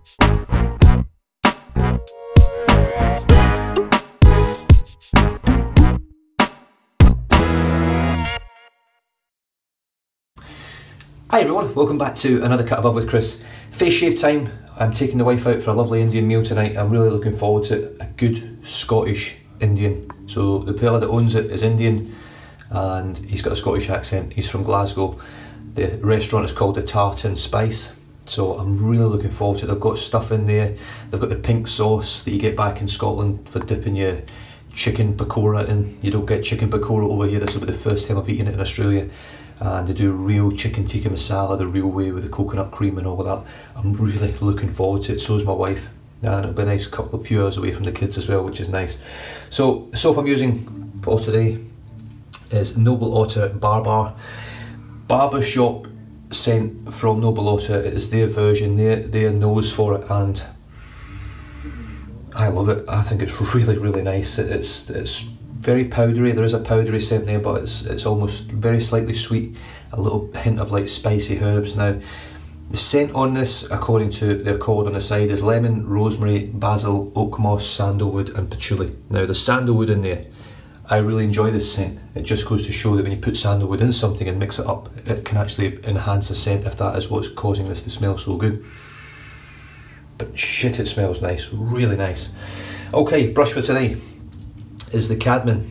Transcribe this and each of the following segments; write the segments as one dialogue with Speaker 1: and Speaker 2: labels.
Speaker 1: Hi everyone, welcome back to another Cut Above with Chris. Face shave time. I'm taking the wife out for a lovely Indian meal tonight. I'm really looking forward to it. A good Scottish Indian. So the fella that owns it is Indian and he's got a Scottish accent. He's from Glasgow. The restaurant is called the Tartan Spice. So I'm really looking forward to it. They've got stuff in there. They've got the pink sauce that you get back in Scotland for dipping your chicken pakora in. You don't get chicken pakora over here. This will be the first time I've eaten it in Australia. And they do real chicken tikka masala the real way with the coconut cream and all of that. I'm really looking forward to it, so is my wife. And it'll be a nice couple of few hours away from the kids as well, which is nice. So the soap I'm using for today is Noble Otter BARRBARR. Barbershop scent from Noble Otter. It is their version, their nose for it, and I love it. I think it's really nice. It's very powdery. There is a powdery scent there, but it's almost very slightly sweet, a little hint of like spicy herbs. Now the scent on this, according to their code on the side, is lemon, rosemary, basil, oak moss, sandalwood and patchouli. Now there's sandalwood in there. I really enjoy this scent. It just goes to show that when you put sandalwood in something and mix it up, it can actually enhance the scent if that is what's causing this to smell so good. But shit, it smells nice, really nice. Okay, brush for today is the Cadman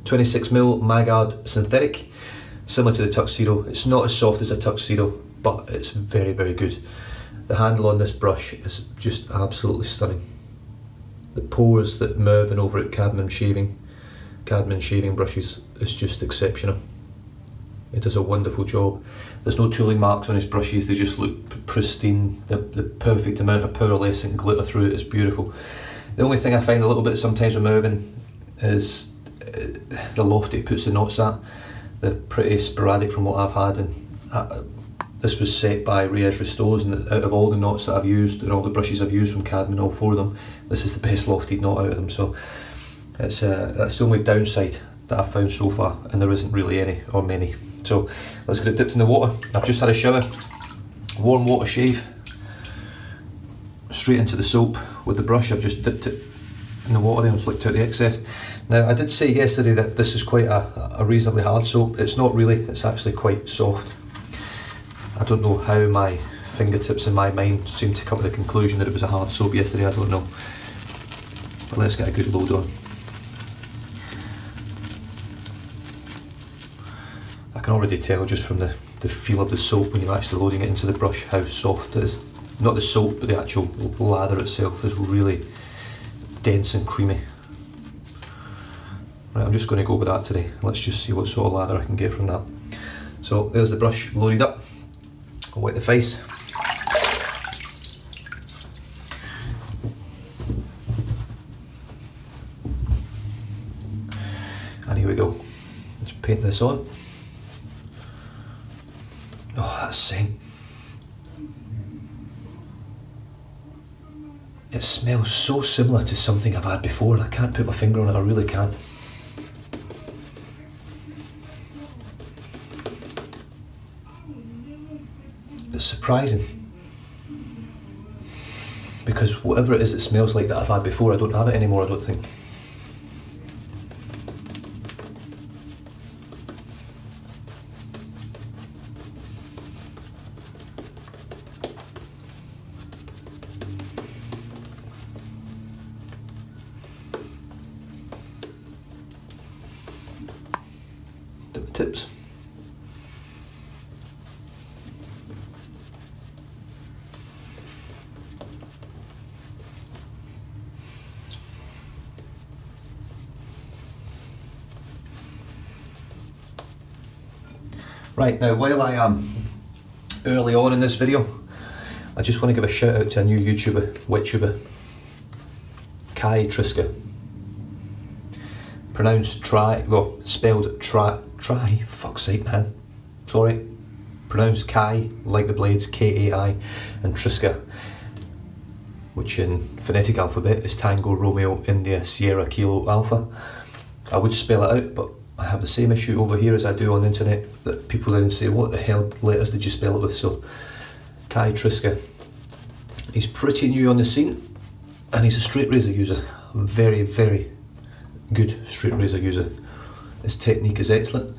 Speaker 1: 26mm Magard synthetic, similar to the Tuxedo. It's not as soft as a Tuxedo, but it's very good. The handle on this brush is just absolutely stunning. The pores that Mervyn over at Cadman shaving brushes is just exceptional. It does a wonderful job. There's no tooling marks on his brushes, they just look pristine. The perfect amount of pearlescent glitter through it is beautiful. The only thing I find a little bit sometimes with Mervyn is the loft he puts the knots at. They're pretty sporadic from what I've had, and this was set by Reyes Restores, and out of all the knots that I've used and all the brushes I've used from Cadman, all four of them, this is the best lofted knot out of them. So it's that's the only downside that I've found so far, and there isn't really any or many. So let's get it dipped in the water. I've just had a shower, warm water shave, straight into the soap with the brush. I've just dipped it in the water and flicked out the excess. Now I did say yesterday that this is quite a reasonably hard soap. It's not really, it's actually quite soft. I don't know how my fingertips in my mind seemed to come to the conclusion that it was a hard soap yesterday, I don't know. But let's get a good load on. I can already tell just from the feel of the soap when you're actually loading it into the brush how soft it is. Not the soap, but the actual lather itself is really dense and creamy. Right, I'm just going to go with that today. Let's just see what sort of lather I can get from that. So there's the brush loaded up. I'll wet the face. And here we go. Let's paint this on. Oh, that scent. It smells so similar to something I've had before, and I can't put my finger on it, I really can't. It's surprising, because whatever it is it smells like that I've had before, I don't have it anymore, I don't think. Dip the tips. Right, now while I am early on in this video, I just want to give a shout out to a new YouTuber, WetTuber, Kai Triska. Pronounced spelled fuck's sake man, sorry. Pronounced Kai, like the blades, K-A-I, and Triska, which in phonetic alphabet is Tango, Romeo, India, Sierra, Kilo, Alpha. I would spell it out, but I have the same issue over here as I do on the internet, that people then say, what the hell letters did you spell it with? So Kai Triska. He's pretty new on the scene, and he's a straight razor user. Very, very good straight razor user. His technique is excellent.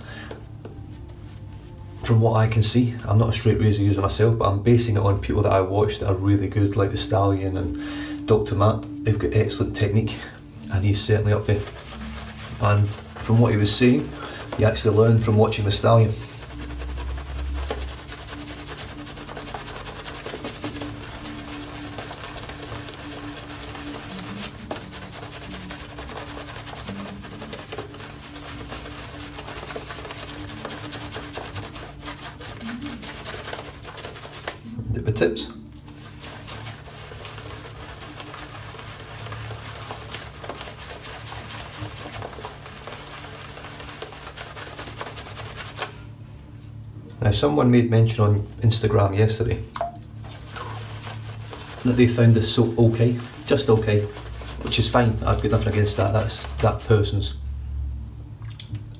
Speaker 1: From what I can see, I'm not a straight razor user myself, but I'm basing it on people that I watch that are really good, like the Stallion and Dr. Matt. They've got excellent technique, and he's certainly up there. And from what he was saying, he actually learned from watching the Stallion. The tips. Now, someone made mention on Instagram yesterday that they found this soap okay, just okay, which is fine. I've got nothing against that. That's that person's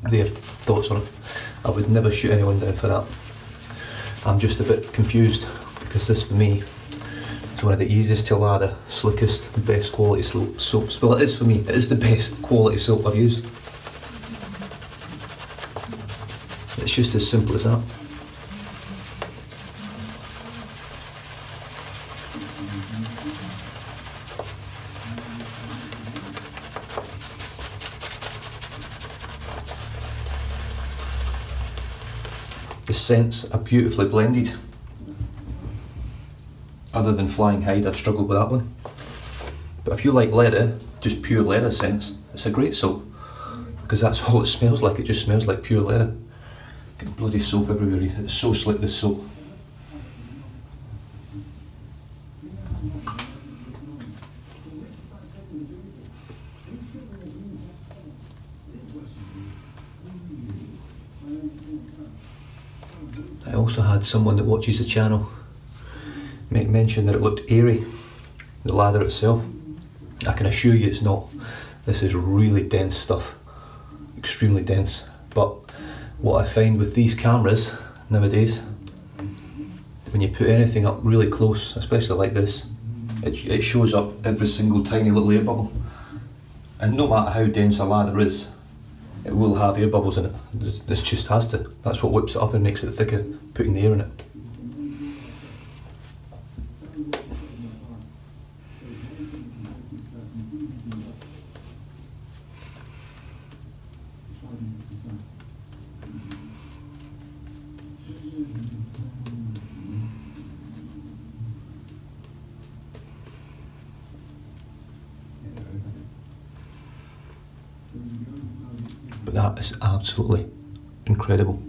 Speaker 1: their thoughts on it. I would never shoot anyone down for that. I'm just a bit confused because this, for me, is one of the easiest to lather, slickest, best quality soaps. Well, it is for me. It is the best quality soap I've used. It's just as simple as that. The scents are beautifully blended. Other than Flying Hide, I've struggled with that one. But if you like leather, just pure leather scents, it's a great soap. Because that's all it smells like, it just smells like pure leather. Get bloody soap everywhere, it's so slick, this soap. I also had someone that watches the channel make mention that it looked airy, the lather itself. I can assure you it's not. This is really dense stuff, extremely dense. But what I find with these cameras nowadays, when you put anything up really close, especially like this, it shows up every single tiny little air bubble. And no matter how dense a lather is, it will have air bubbles in it. This just has to. That's what whips it up and makes it thicker, putting the air in it. But that is absolutely incredible.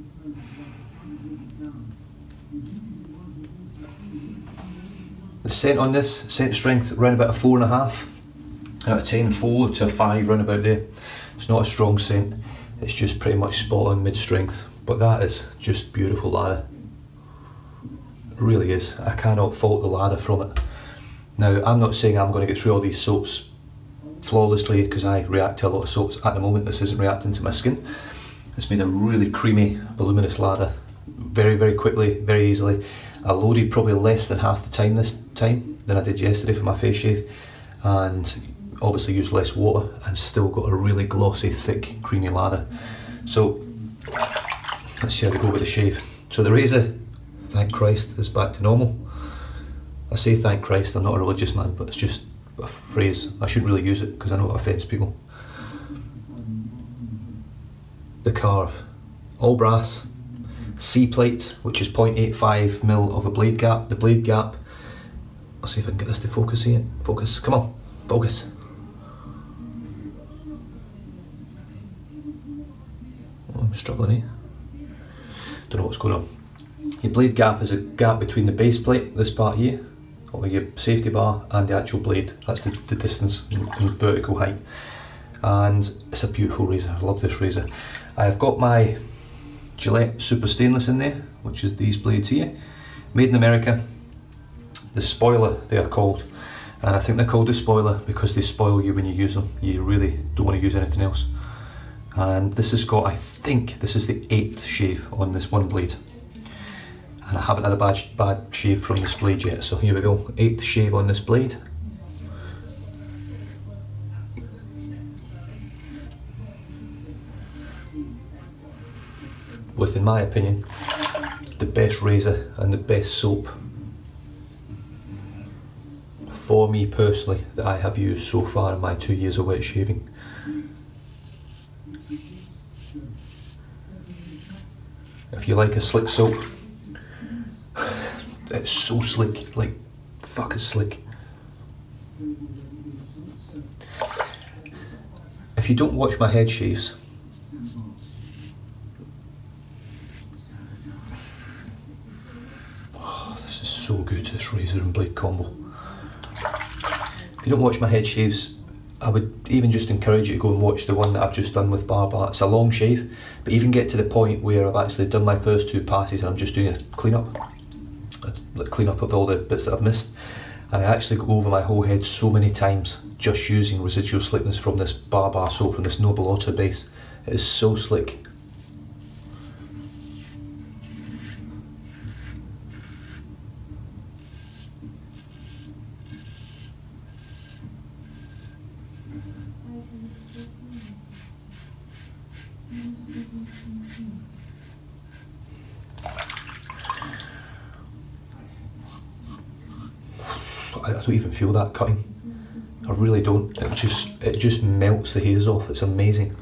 Speaker 1: The scent on this, scent strength around about a 4.5 out of 10, 4 to 5 round about there. It's not a strong scent, it's just pretty much spot on mid strength, but that is just beautiful lather. It really is. I cannot fault the lather from it. Now, I'm not saying I'm going to get through all these soaps flawlessly because I react to a lot of soaps. At the moment this isn't reacting to my skin. It's made a really creamy, voluminous lather very, very quickly, very easily. I loaded probably less than half the time this time than I did yesterday for my face shave, and obviously used less water and still got a really glossy, thick, creamy lather. So let's see how we go with the shave. So the razor, thank Christ, is back to normal. I say thank Christ, I'm not a religious man, but it's just a phrase. I shouldn't really use it because I know it offends people. The Karve, all brass, C-plate, which is 0.85mm of a blade gap. The blade gap, I'll see if I can get this to focus here. Focus, come on, focus. Oh, I'm struggling here. Don't know what's going on. Your blade gap is a gap between the base plate, this part here, or your safety bar, and the actual blade. That's the distance in vertical height. And it's a beautiful razor. I love this razor. I've got my Gillette Super Stainless in there, which is these blades here, made in America. The spoiler, they are called, and I think they're called the spoiler because they spoil you when you use them. You really don't want to use anything else. And this has got, I think this is the 8th shave on this one blade, and I haven't had a bad shave from this blade yet. So here we go, 8th shave on this blade. With, in my opinion, the best razor and the best soap for me personally that I have used so far in my 2 years of wet shaving. If you like a slick soap, it's so slick, like fucking slick. If you don't watch my head shaves, oh, this is so good, this razor and blade combo. If you don't watch my head shaves, I would even just encourage you to go and watch the one that I've just done with BARRBARR. It's a long shave, but even get to the point where I've actually done my first 2 passes and I'm just doing a clean up of all the bits that I've missed. And I actually go over my whole head so many times just using residual slickness from this BARRBARR soap, from this Noble Otter base. It is so slick. I don't even feel that cutting. I really don't. It just melts the hairs off. It's amazing.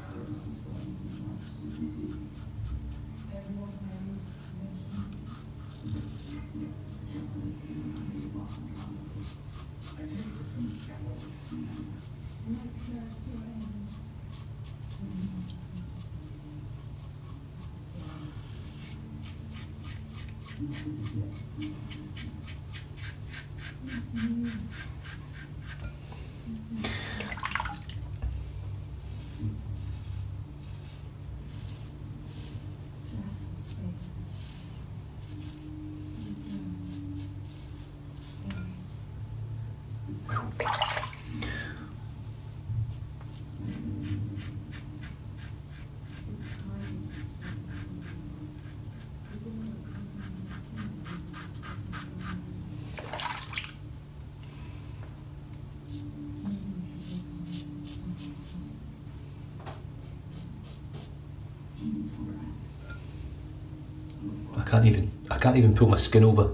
Speaker 1: I can't even pull my skin over.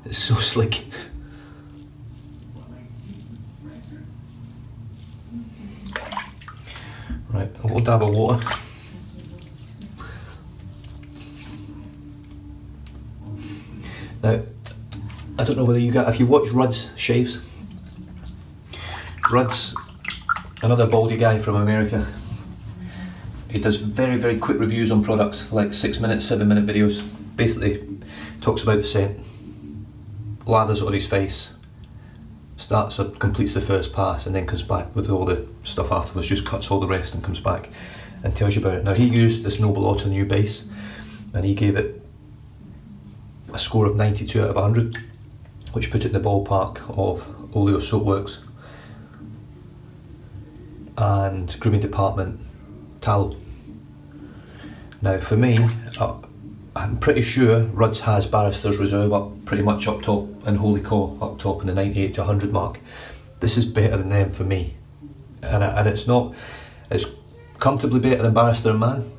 Speaker 1: It's so slick. Right, a little dab of water. Now, I don't know whether if you watch Rudd's shaves. Rudd's another baldy guy from America. He does very, very quick reviews on products, like 6-minute, 7-minute videos. Basically, talks about the scent, lathers it on his face, completes the first pass, and then comes back with all the stuff afterwards, just cuts all the rest and comes back and tells you about it. Now, he used this Noble Otter new base, and he gave it a score of 92 out of 100, which put it in the ballpark of Oleo Soapworks and Grooming Department Tallow. Now, for me, I'm pretty sure Rudd's has Barrister's Reserve up pretty much up top, and Holy Caw up top in the 98 to 100 mark. This is better than them for me, and it's comfortably better than Barrister and Man,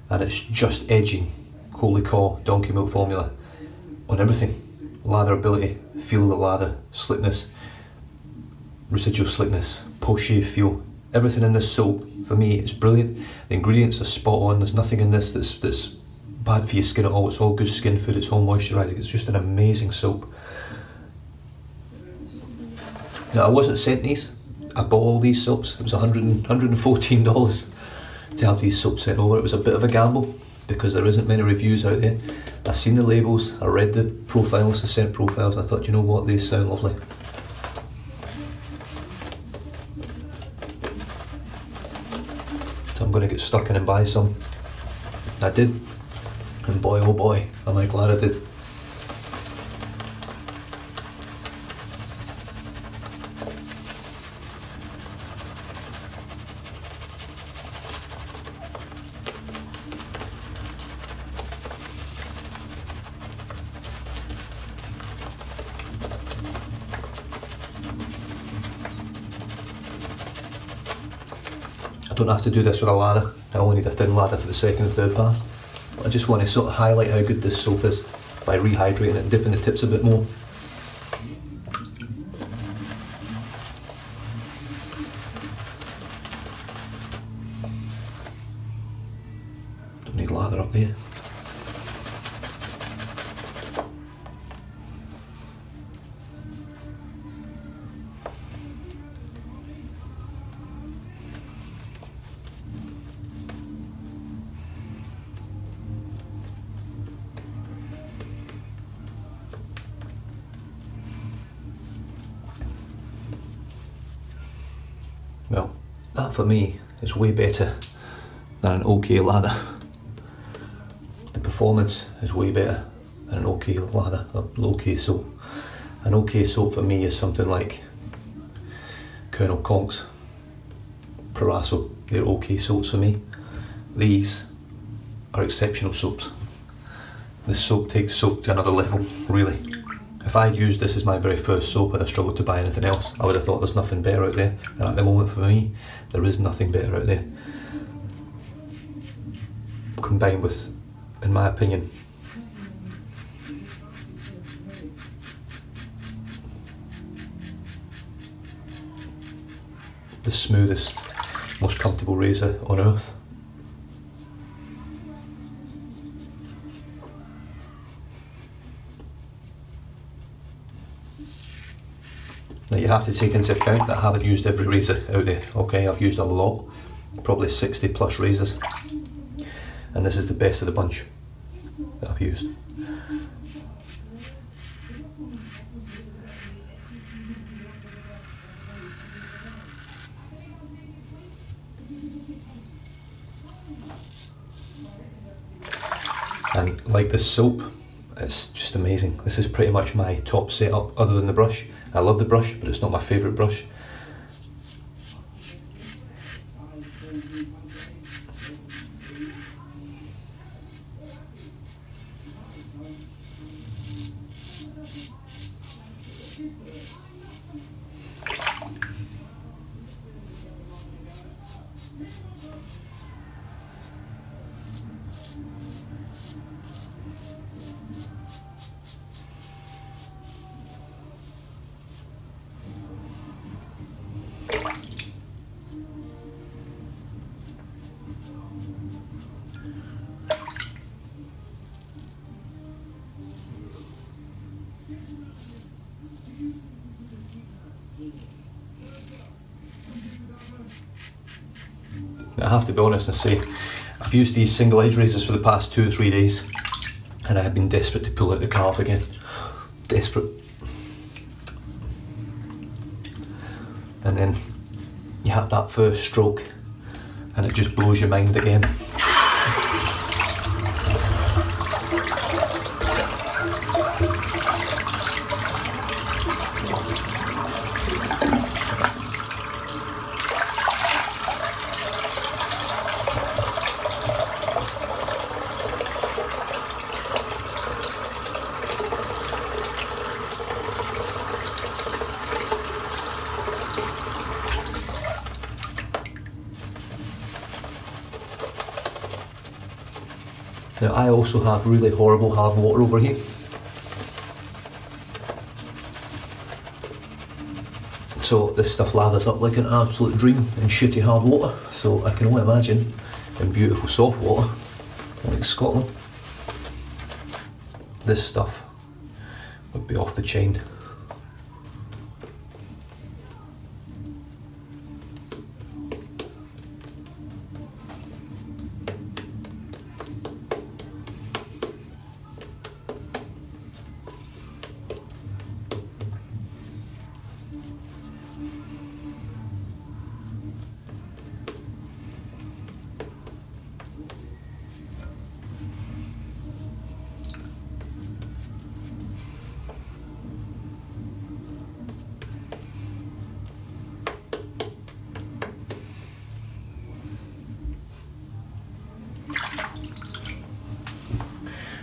Speaker 1: and it's just edging Holy Caw Donkey Milk Formula on everything. Latherability, feel of the lather, slickness, residual slickness, post shave feel, everything in this soap for me is brilliant. The ingredients are spot on. There's nothing in this that's bad for your skin at all. It's all good skin food, it's all moisturising. It's just an amazing soap. Now, I wasn't sent these. I bought all these soaps. It was $114 to have these soaps sent over. It was a bit of a gamble because there isn't many reviews out there. I seen the labels, I read the profiles, the scent profiles, and I thought, you know what, they sound lovely. So I'm going to get stuck in and buy some. I did. And boy, oh boy, am I glad I did. I don't have to do this with a lather. I only need a thin lather for the second and third pass. But I just want to sort of highlight how good this soap is by rehydrating it and dipping the tips a bit more. Don't need lather up there. Well, that for me is way better than an OK lather. The performance is way better than an OK lather, or OK soap. An OK soap for me is something like Colonel Conk's, Proraso. They're OK soaps for me. These are exceptional soaps. This soap takes soap to another level, really. If I'd used this as my very first soap and I struggled to buy anything else, I would have thought there's nothing better out there. And at the moment for me, there is nothing better out there. Combined with, in my opinion, the smoothest, most comfortable razor on earth. Now you have to take into account that I haven't used every razor out there, okay? I've used a lot, probably 60 plus razors, and this is the best of the bunch that I've used. And like this soap, it's just amazing. This is pretty much my top setup other than the brush. I love the brush, but it's not my favourite brush. I have to be honest and say, I've used these single edge razors for the past 2 or 3 days and I have been desperate to pull out the Karve again. Desperate. And then you have that first stroke and it just blows your mind again. Now I also have really horrible hard water over here. So this stuff lathers up like an absolute dream in shitty hard water. So I can only imagine in beautiful soft water, like Scotland, this stuff would be off the chain.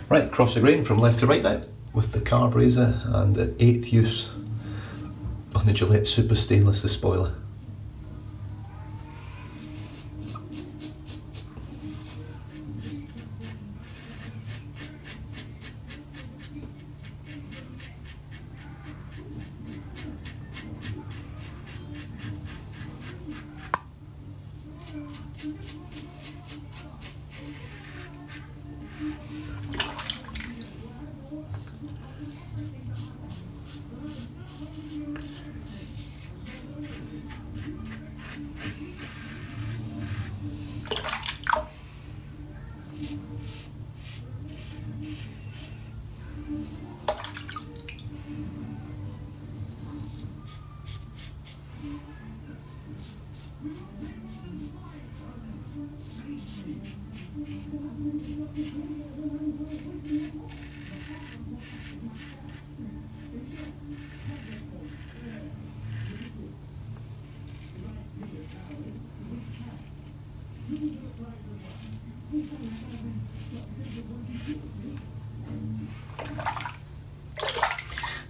Speaker 1: Right, cross the grain from left to right now with the Karve razor and the 8th use on the Gillette Super Stainless Despoiler.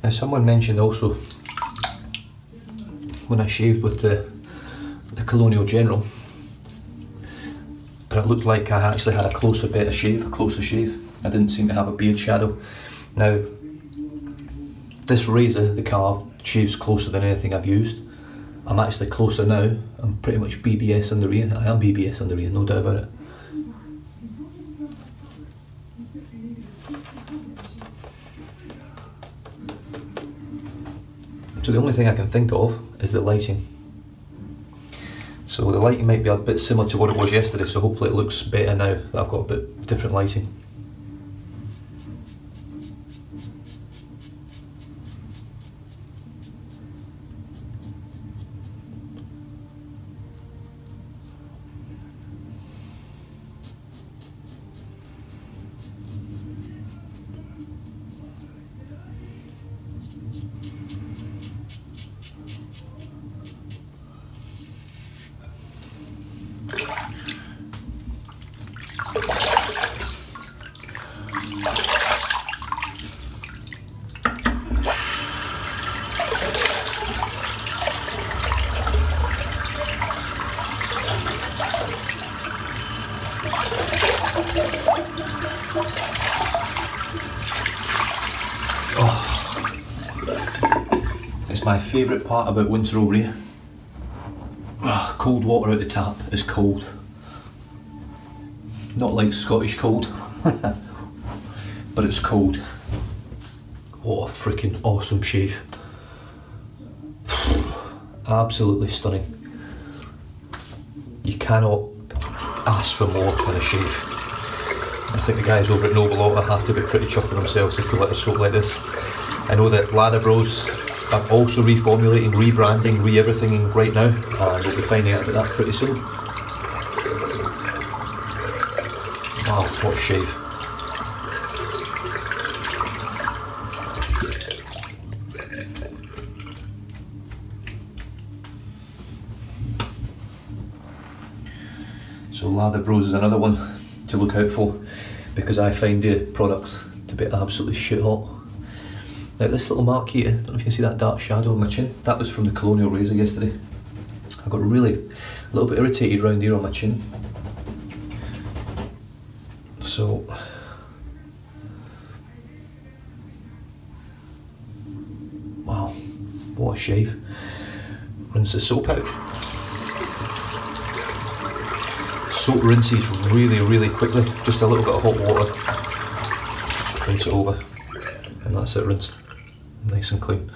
Speaker 1: Now someone mentioned also when I shaved with the Colonial General, and it looked like I actually had a closer shave. I didn't seem to have a beard shadow. Now this razor, the Karve, shaves closer than anything I've used. I'm actually closer now. I'm pretty much BBS under ear. I am BBS under ear, no doubt about it. So the only thing I can think of is the lighting. So the lighting might be a bit similar to what it was yesterday, so hopefully it looks better now that I've got a bit different lighting. It's my favourite part about winter over here. Cold water out the tap is cold. Not like Scottish cold, but it's cold. What a freaking awesome shave. Absolutely stunning. You cannot ask for more than a shave. I think the guys over at Noble Otter have to be pretty chuffing themselves to pull out a soap like this. I know that LatherBarrs are also reformulating, rebranding, re-everything right now, and we'll be finding out about that pretty soon. Wow, what a shave. So LatherBarrs is another one to look out for, because I find their products to be absolutely shit hot. Now this little mark here, I don't know if you can see that dark shadow on my chin, that was from the Colonial razor yesterday. I got really a little bit irritated around here on my chin. So wow, what a shave. Rinse the soap out. Soap rinses really quickly, just a little bit of hot water, rinse it over, and that's it, rinsed. Nice and clean,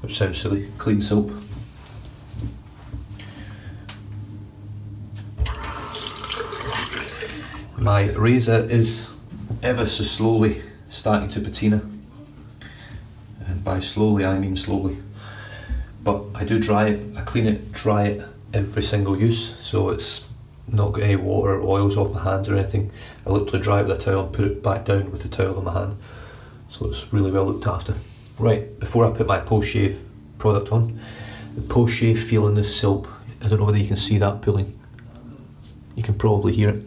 Speaker 1: which sounds silly, clean soap. My razor is ever so slowly starting to patina, and by slowly I mean slowly, but I do dry it, I clean it, dry it every single use, so it's not got any water or oils off my hands or anything. I literally dry it with a towel and put it back down with the towel on my hand, so it's really well looked after. Right, before I put my post-shave product on, the post-shave feel in this soap, I don't know whether you can see that pulling. You can probably hear it.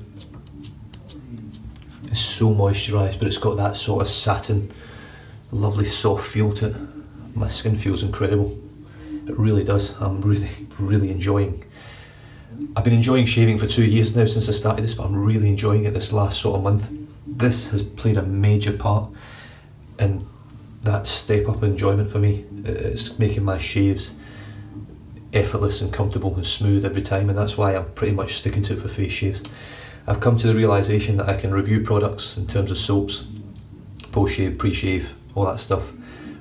Speaker 1: It's so moisturised, but it's got that sort of satin, lovely soft feel to it. My skin feels incredible. It really does. I'm really enjoying. I've been enjoying shaving for 2 years now since I started this, but I'm really enjoying it this last sort of month. This has played a major part in that step up in enjoyment for me. It's making my shaves effortless and comfortable and smooth every time, and that's why I'm pretty much sticking to it for face shaves. I've come to the realisation that I can review products in terms of soaps, post-shave, pre-shave, all that stuff.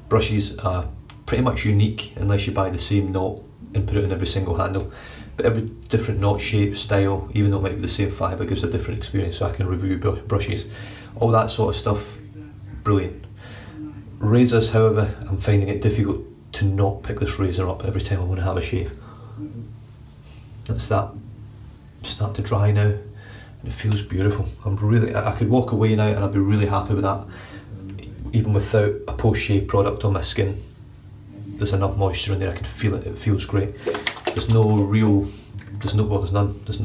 Speaker 1: Brushes are pretty much unique unless you buy the same knot and put it in every single handle. But every different knot, shape, style, even though it might be the same fibre, gives a different experience, so I can review brushes. All that sort of stuff, brilliant. Razors, however, I'm finding it difficult to not pick this razor up every time I want to have a shave. That's that. Start to dry now, and it feels beautiful. I could walk away now and I'd be really happy with that. Even without a post-shave product on my skin, there's enough moisture in there, I can feel it, it feels great. There's none.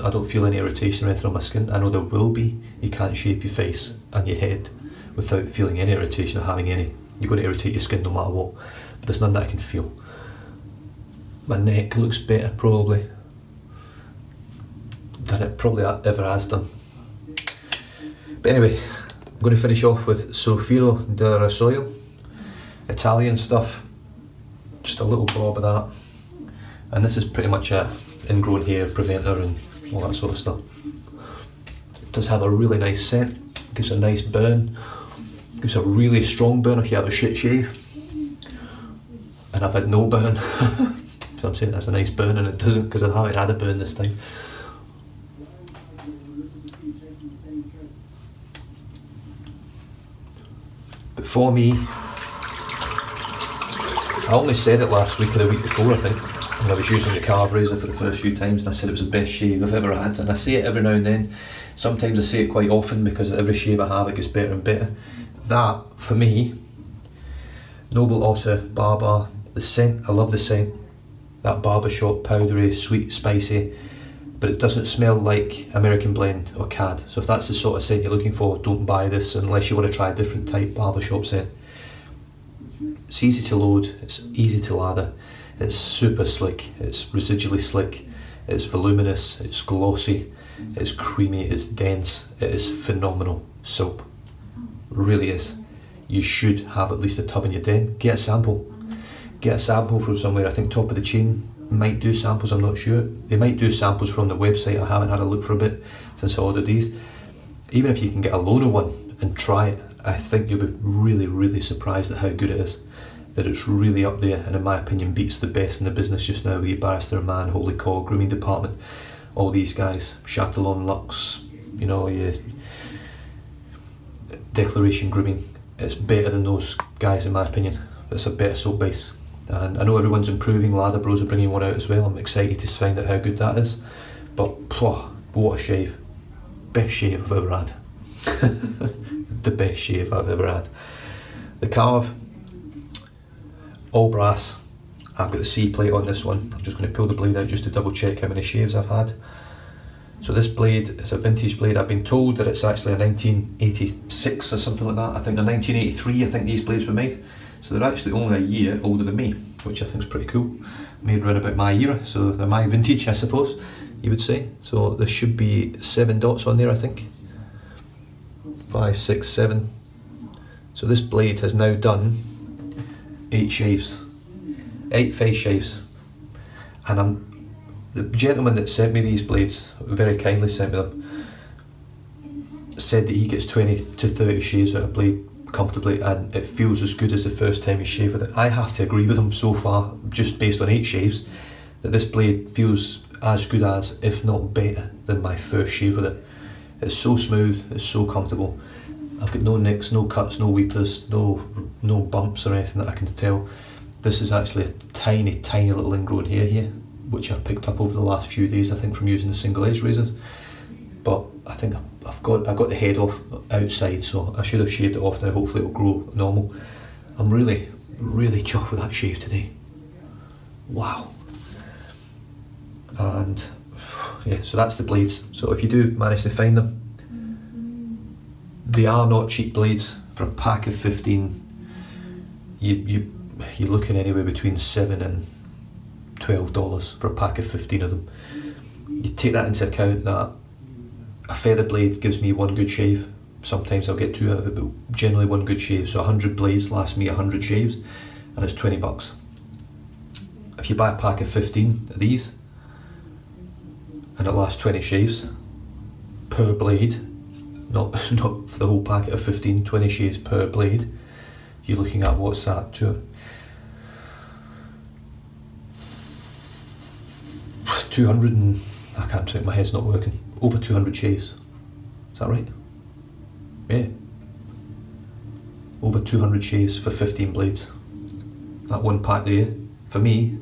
Speaker 1: I don't feel any irritation or anything on my skin. I know there will be. You can't shave your face and your head without feeling any irritation or having any. You're going to irritate your skin no matter what. But there's none that I can feel. My neck looks better probably than it probably ever has done. But anyway, I'm going to finish off with Sulfuro del Rasoio, Italian stuff. Just a little bob of that. And this is pretty much a ingrown hair preventer and all that sort of stuff. It does have a really nice scent, gives a nice burn, gives a really strong burn if you have a shit shave. And I've had no burn, so I'm saying that's a nice burn, and it doesn't, because I haven't had a burn this time. But for me, I only said it last week or the week before, I think, when I was using the Karve razor for the first few times, and I said it was the best shave I've ever had, and I say it every now and then. Sometimes I say it quite often because every shave I have it gets better and better. That, for me, Noble Otter BARRBARR, the scent, I love the scent. That barbershop, powdery, sweet, spicy, but it doesn't smell like American Blend or Cad. So if that's the sort of scent you're looking for, don't buy this unless you want to try a different type barbershop scent. It's easy to load, it's easy to lather, it's super slick, it's residually slick, it's voluminous, it's glossy, it's creamy, it's dense, it is phenomenal soap. Really is. You should have at least a tub in your den. Get a sample. Get a sample from somewhere. I think Top of the Chain might do samples, I'm not sure. They might do samples from the website. I haven't had a look for a bit since I ordered these. Even if you can get a loaner one and try it, I think you'll be really, really surprised at how good it is. That it's really up there, and in my opinion beats the best in the business just now. With Barrister Man, Holy Cog, Grooming Department, all these guys, Chatillon, Lux, you know, your Declaration Grooming. It's better than those guys in my opinion. It's a better soap base. And I know everyone's improving, Lather Bros are bringing one out as well. I'm excited to find out how good that is. But what a shave. Best shave I've ever had. The best shave I've ever had. The Karve, all brass. I've got the C plate on this one. I'm just going to pull the blade out just to double check how many shaves I've had. So this blade is a vintage blade. I've been told that it's actually a 1986 or something like that. I think in 1983 I think these blades were made. So they're actually only a year older than me, which I think is pretty cool. Made around about my era, so they're my vintage I suppose, you would say. So there should be 7 dots on there I think. 5, 6, 7. So this blade has now done 8 shaves. 8 face shaves. And the gentleman that sent me these blades, very kindly sent me them, said that he gets 20 to 30 shaves out of a blade comfortably, and it feels as good as the first time you shave with it. I have to agree with him so far, just based on 8 shaves, that this blade feels as good as, if not better than my first shave with it. It's so smooth, it's so comfortable. I've got no nicks, no cuts, no weepers, no bumps or anything that I can tell. This is actually a tiny, tiny little ingrown hair here, which I've picked up over the last few days, I think, from using the single edge razors. But I think I got the head off outside, so I should have shaved it off now. Hopefully it'll grow normal. I'm really, really chuffed with that shave today. Wow. And yeah, so that's the blades. So if you do manage to find them, they are not cheap blades. For a pack of 15, you're looking anywhere between $7 and $12 for a pack of 15 of them. You take that into account that a feather blade gives me 1 good shave. Sometimes I'll get 2 out of it, but generally 1 good shave. So 100 blades lasts me 100 shaves, and it's $20. if you buy a pack of 15 of these, and it lasts 20 shaves per blade, not for the whole packet of 15, 20 shaves per blade, you're looking at, what's that, 200 and, I can't think, my head's not working, over 200 shaves. Is that right? Yeah. Over 200 shaves for 15 blades. That one pack there, for me,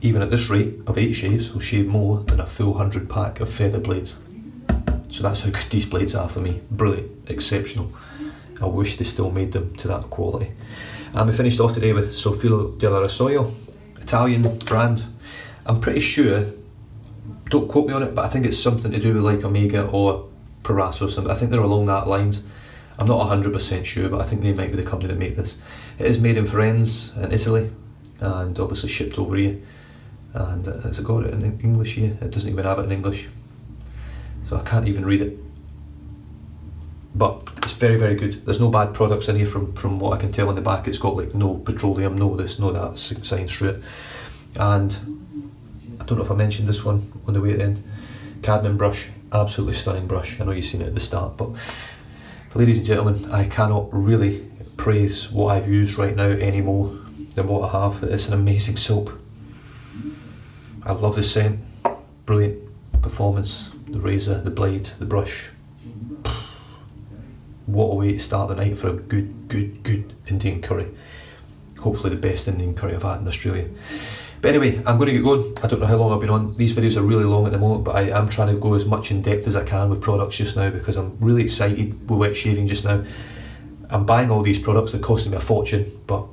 Speaker 1: even at this rate of 8 shaves, will shave more than a full 100 pack of feather blades. So that's how good these blades are for me. Brilliant, exceptional. I wish they still made them to that quality. And we finished off today with Sofilo della Rosario, Italian brand. I'm pretty sure, don't quote me on it, but I think it's something to do with like Omega or Proraso or something. I think they're along that lines. I'm not 100% sure, but I think they might be the company that make this. It is made in Firenze in Italy, and obviously shipped over here. And has it got it in English here? It doesn't even have it in English, so I can't even read it. But it's very, very good. There's no bad products in here from what I can tell on the back. It's got like no petroleum, no this, no that signs through it. And I don't know if I mentioned this one on the way at the end. Cadman brush, absolutely stunning brush. I know you've seen it at the start, but ladies and gentlemen, I cannot really praise what I've used right now any more than what I have. It's an amazing soap. I love the scent, brilliant performance, the razor, the blade, the brush. What a way to start the night for a good Indian curry. Hopefully the best Indian curry I've had in Australia. But anyway, I'm going to get going. I don't know how long I've been on. These videos are really long at the moment, but I am trying to go as much in depth as I can with products just now, because I'm really excited with wet shaving just now. I'm buying all these products, they're costing me a fortune, but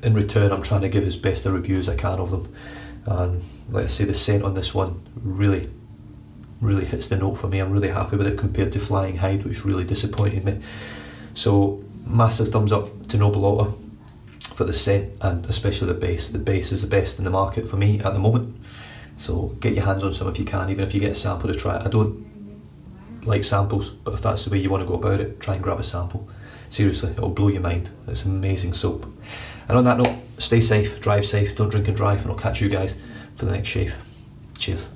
Speaker 1: in return I'm trying to give as best a review as I can of them. And like I say, the scent on this one really hits the note for me. I'm really happy with it compared to Flying Hide, which really disappointed me. So massive thumbs up to Noble Otter for the scent, and especially the base. The base is the best in the market for me at the moment. So get your hands on some if you can, even if you get a sample to try it. I don't like samples, but if that's the way you want to go about it, try and grab a sample. Seriously, it'll blow your mind. It's amazing soap. And on that note, stay safe, drive safe, don't drink and drive, and I'll catch you guys for the next shave. Cheers.